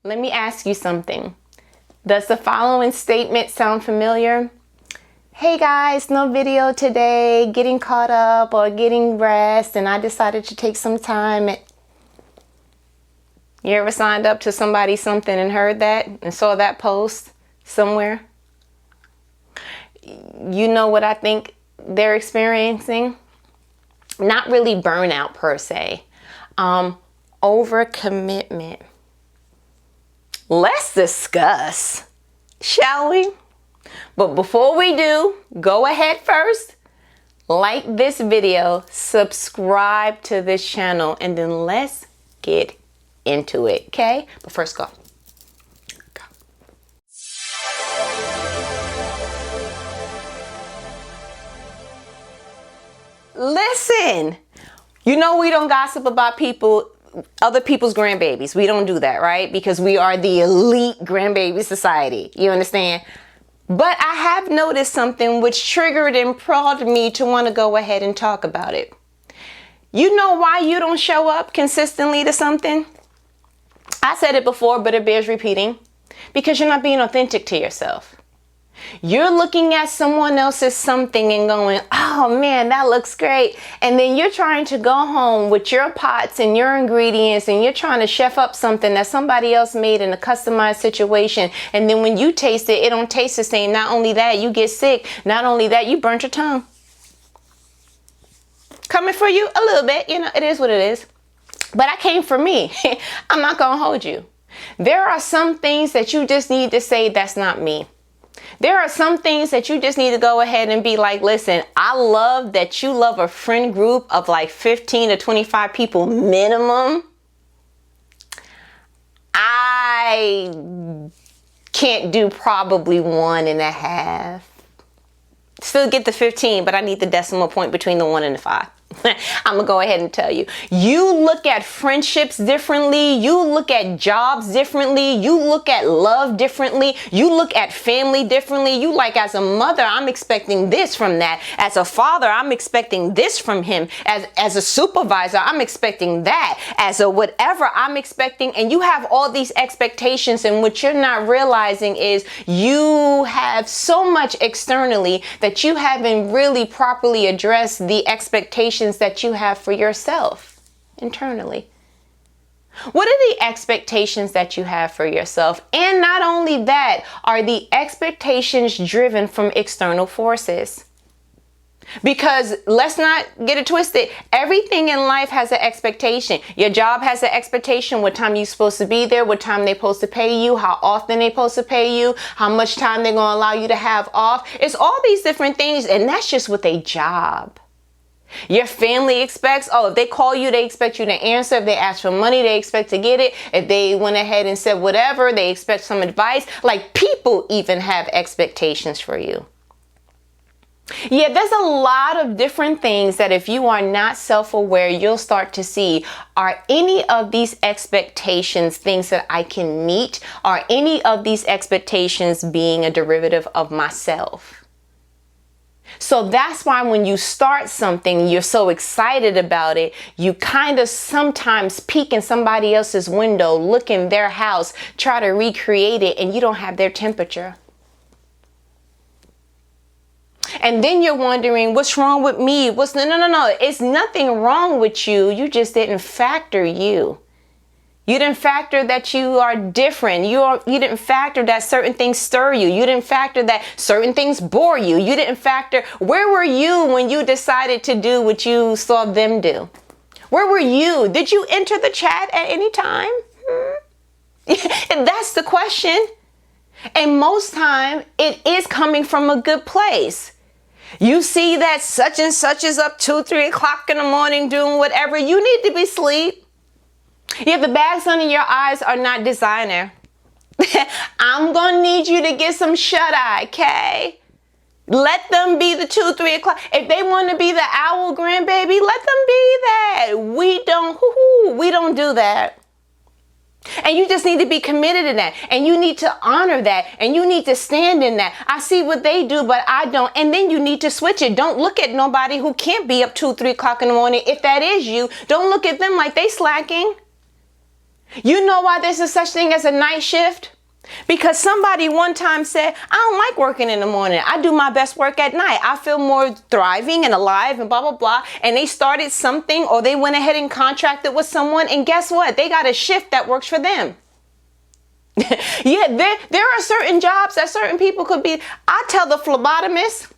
Let me ask you something. Does the following statement sound familiar? Hey guys, no video today, getting caught up or getting rest, and I decided to take some time. You ever signed up to somebody something and heard that and saw that post somewhere? You know what I think they're experiencing? Not really burnout per se. Overcommitment. Let's discuss, shall we? But before we do, go ahead first, like this video, subscribe to this channel, and then let's get into it, okay? But first, go. Listen, you know we don't gossip about other people's grandbabies. We don't do that, right? Because we are the elite grandbaby society. You understand? But I have noticed something which triggered and prodded me to want to go ahead and talk about it. You know why you don't show up consistently to something? I said it before, but it bears repeating. Because you're not being authentic to yourself. You're looking at someone else's something and going, oh man, that looks great. And then you're trying to go home with your pots and your ingredients and you're trying to chef up something that somebody else made in a customized situation. And then when you taste it, it don't taste the same. Not only that, you get sick. Not only that, you burnt your tongue. Coming for you a little bit, you know, it is what it is. But I came for me. I'm not going to hold you. There are some things that you just need to say, that's not me. There are some things that you just need to go ahead and be like, listen, I love that you love a friend group of like 15 to 25 people minimum. I can't do probably 1.5. Still get the 15, but I need the decimal point between the 1 and the 5. I'm gonna go ahead and tell you. You look at friendships differently. You look at jobs differently. You look at love differently. You look at family differently. You like, as a mother, I'm expecting this from that. As a father, I'm expecting this from him. As a supervisor, I'm expecting that. As a whatever, I'm expecting. And you have all these expectations, and what you're not realizing is you have so much externally that you haven't really properly addressed the expectations that you have for yourself internally. What are the expectations that you have for yourself? And not only that, are the expectations driven from external forces? Because let's not get it twisted. Everything in life has an expectation. Your job has an expectation, what time you're supposed to be there, what time they're supposed to pay you, how often they're supposed to pay you, how much time they're going to allow you to have off. It's all these different things, and that's just with a job. Your family expects, if they call you, they expect you to answer. If they ask for money, they expect to get it. If they went ahead and said whatever, they expect some advice. Like, people even have expectations for you. Yeah, there's a lot of different things that if you are not self-aware, you'll start to see, are any of these expectations things that I can meet? Are any of these expectations being a derivative of myself? So that's why when you start something, you're so excited about it, you kind of sometimes peek in somebody else's window, look in their house, try to recreate it, and you don't have their temperature. And then you're wondering, what's wrong with me? No. It's nothing wrong with you. You just didn't factor you. You didn't factor that you are different. You didn't factor that certain things stir you. You didn't factor that certain things bore you. You didn't factor, where were you when you decided to do what you saw them do? Where were you? Did you enter the chat at any time? And that's the question. And most time it is coming from a good place. You see that such and such is up 2, 3 o'clock in the morning doing whatever. You need to be asleep. Yeah, the bags under your eyes are not designer. I'm going to need you to get some shut-eye, okay? Let them be the 2, 3 o'clock. If they want to be the owl grandbaby, let them be that. We don't do that. And you just need to be committed to that. And you need to honor that. And you need to stand in that. I see what they do, but I don't. And then you need to switch it. Don't look at nobody who can't be up 2, 3 o'clock in the morning. If that is you, don't look at them like they slacking. You know why there's a such thing as a night shift? Because somebody one time said, I don't like working in the morning. I do my best work at night. I feel more thriving and alive and blah, blah, blah. And they started something, or they went ahead and contracted with someone. And guess what? They got a shift that works for them. Yeah, there are certain jobs that certain people could be. I tell the phlebotomist,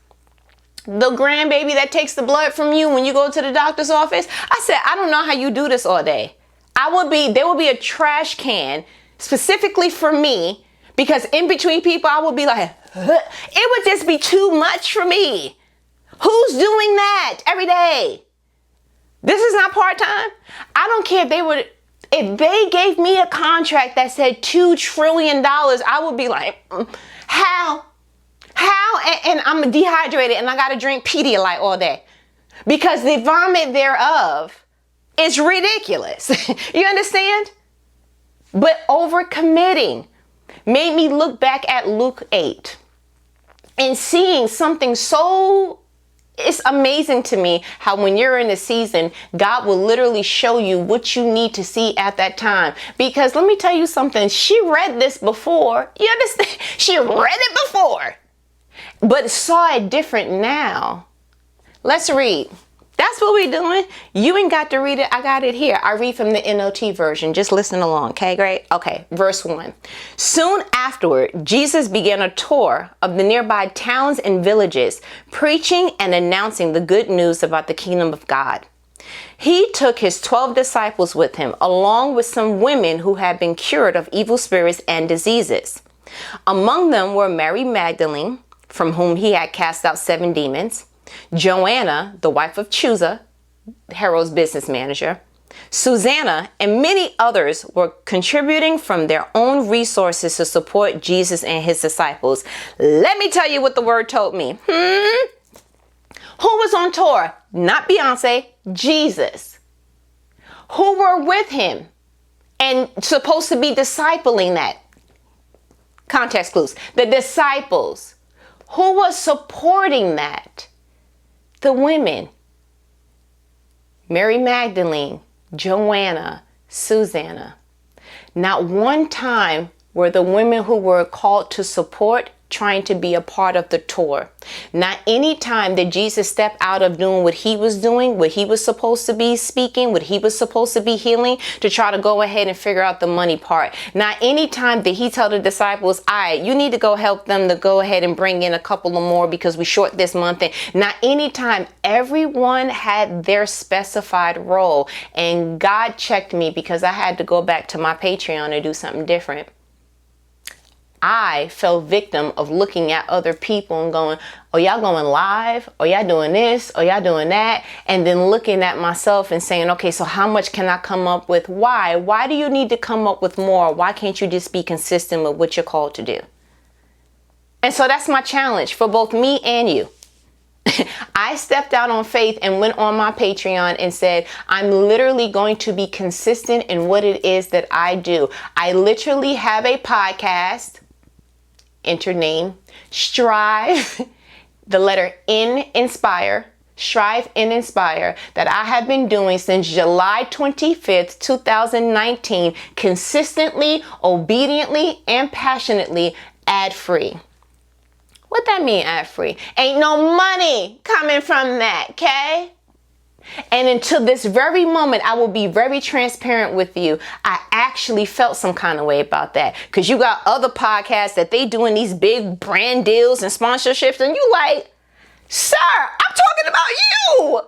the grandbaby that takes the blood from you when you go to the doctor's office, I said, I don't know how you do this all day. There will be a trash can specifically for me, because in between people, I would be like, it would just be too much for me. Who's doing that every day? This is not part-time. I don't care if they gave me a contract that said $2 trillion, I would be like, how? And I'm dehydrated and I got to drink Pedialyte all day because the vomit thereof is ridiculous. You understand? But overcommitting made me look back at Luke 8 and seeing something it's amazing to me how when you're in a season, God will literally show you what you need to see at that time. Because let me tell you something, she read this before. You understand? She read it before, but saw it different now. Let's read. That's what we're doing. You ain't got to read it. I got it here. I read from the NLT version. Just listen along. Okay, great? Okay, verse 1. Soon afterward, Jesus began a tour of the nearby towns and villages, preaching and announcing the good news about the kingdom of God. He took his 12 disciples with him, along with some women who had been cured of evil spirits and diseases. Among them were Mary Magdalene, from whom he had cast out 7 demons, Joanna, the wife of Chuza, Herod's business manager, Susanna, and many others were contributing from their own resources to support Jesus and his disciples. Let me tell you what the word told me. Who was on tour? Not Beyonce, Jesus. Who were with him and supposed to be discipling that? Context clues. The disciples. Who was supporting that? The women. Mary Magdalene, Joanna, Susanna. Not one time were the women who were called to support trying to be a part of the tour. Not any time did Jesus step out of doing what he was doing, what he was supposed to be speaking, what he was supposed to be healing, to try to go ahead and figure out the money part. Not any time did he tell the disciples, all right, you need to go help them to go ahead and bring in a couple of more because we short this month. And not any time. Everyone had their specified role. And God checked me because I had to go back to my Patreon and do something different. I fell victim of looking at other people and going, oh, y'all going live? Or y'all doing this? Or y'all doing that? And then looking at myself and saying, okay, so how much can I come up with? Why? Why do you need to come up with more? Why can't you just be consistent with what you're called to do? And so that's my challenge for both me and you. I stepped out on faith and went on my Patreon and said, I'm literally going to be consistent in what it is that I do. I literally have a podcast. Enter name, Strive, the letter N, Inspire, Strive and Inspire, that I have been doing since July 25th, 2019, consistently, obediently, and passionately, ad-free. What that mean, ad-free? Ain't no money coming from that, okay? And until this very moment, I will be very transparent with you. I actually felt some kind of way about that. Because you got other podcasts that they doing these big brand deals and sponsorships. And you like, sir, I'm talking about you.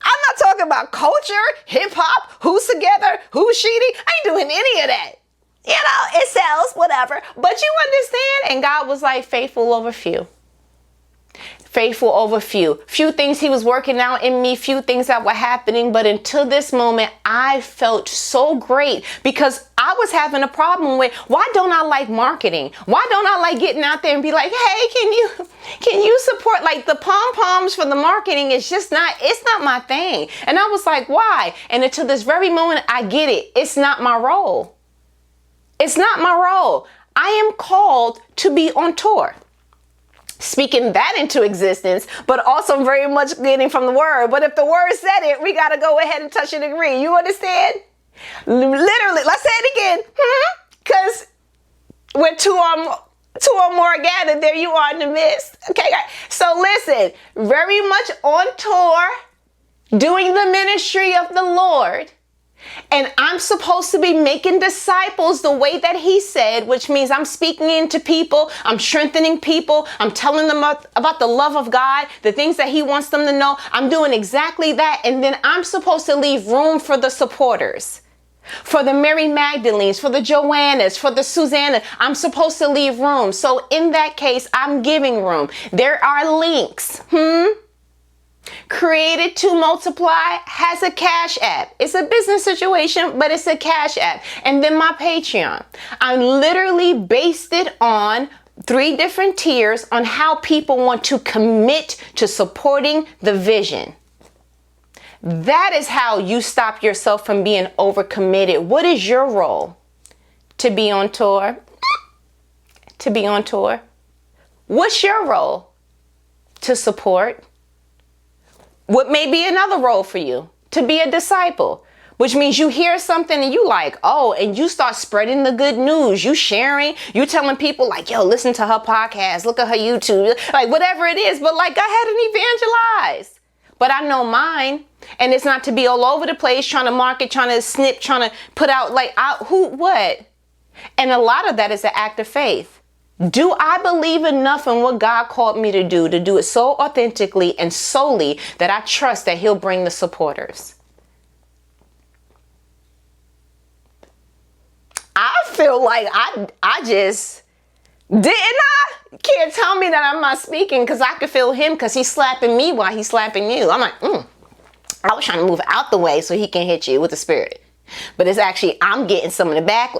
I'm not talking about culture, hip hop, who's together, who's cheating. I ain't doing any of that. You know, it sells, whatever. But you understand? And God was like, faithful over few. Faithful over few. Few things he was working out in me, few things that were happening. But until this moment, I felt so great because I was having a problem with, why don't I like marketing? Why don't I like getting out there and be like, hey, can you support, like the pom-poms for the marketing? It's not my thing. And I was like, why? And until this very moment, I get it. It's not my role. It's not my role. I am called to be on tour. Speaking that into existence, but also very much getting from the word. But if the word said it, we got to go ahead and touch and agree. You understand? Literally, let's say it again. Because we're two or more gathered, there you are in the midst. Okay, guys. So listen, very much on tour, doing the ministry of the Lord. And I'm supposed to be making disciples the way that he said, which means I'm speaking into people, I'm strengthening people, I'm telling them about the love of God, the things that he wants them to know. I'm doing exactly that. And then I'm supposed to leave room for the supporters, for the Mary Magdalenes, for the Joannas, for the Susanna. I'm supposed to leave room. So in that case, I'm giving room. There are links. Created to Multiply has a Cash App. It's a business situation, but it's a Cash App. And then my Patreon. I literally based it on 3 different tiers on how people want to commit to supporting the vision. That is how you stop yourself from being overcommitted. What is your role? To be on tour? To be on tour? What's your role? To support? What may be another role for you? To be a disciple, which means you hear something and you like, oh, and you start spreading the good news. You sharing, you telling people like, yo, listen to her podcast, look at her YouTube, like whatever it is, but like go ahead and evangelize. But I know mine, and it's not to be all over the place, trying to market, trying to snip, trying to put out like, what? And a lot of that is an act of faith. Do I believe enough in what God called me to do it so authentically and solely that I trust that he'll bring the supporters? I feel like I just, didn't I? Can't tell me that I'm not speaking because I could feel him because he's slapping me while he's slapping you. I'm like, I was trying to move out the way so he can hit you with the spirit. But it's actually, I'm getting some in the back.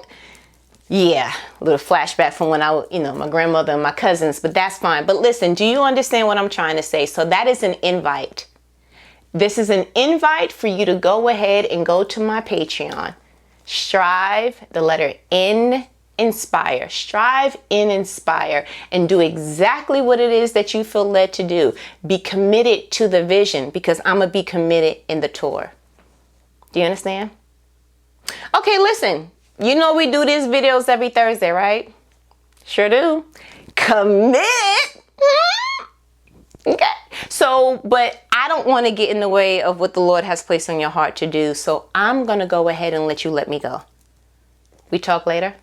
Yeah, a little flashback from when my grandmother and my cousins, but that's fine. But listen, do you understand what I'm trying to say? So that is an invite. This is an invite for you to go ahead and go to my Patreon. Strive, the letter N, Inspire. Strive in Inspire and do exactly what it is that you feel led to do. Be committed to the vision because I'm going to be committed in the tour. Do you understand? Okay, listen. You know we do these videos every Thursday, right? Sure do. Commit. Okay. So, but I don't want to get in the way of what the Lord has placed on your heart to do. So I'm going to go ahead and let you let me go. We talk later?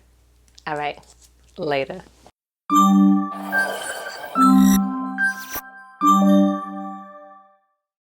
All right. Later.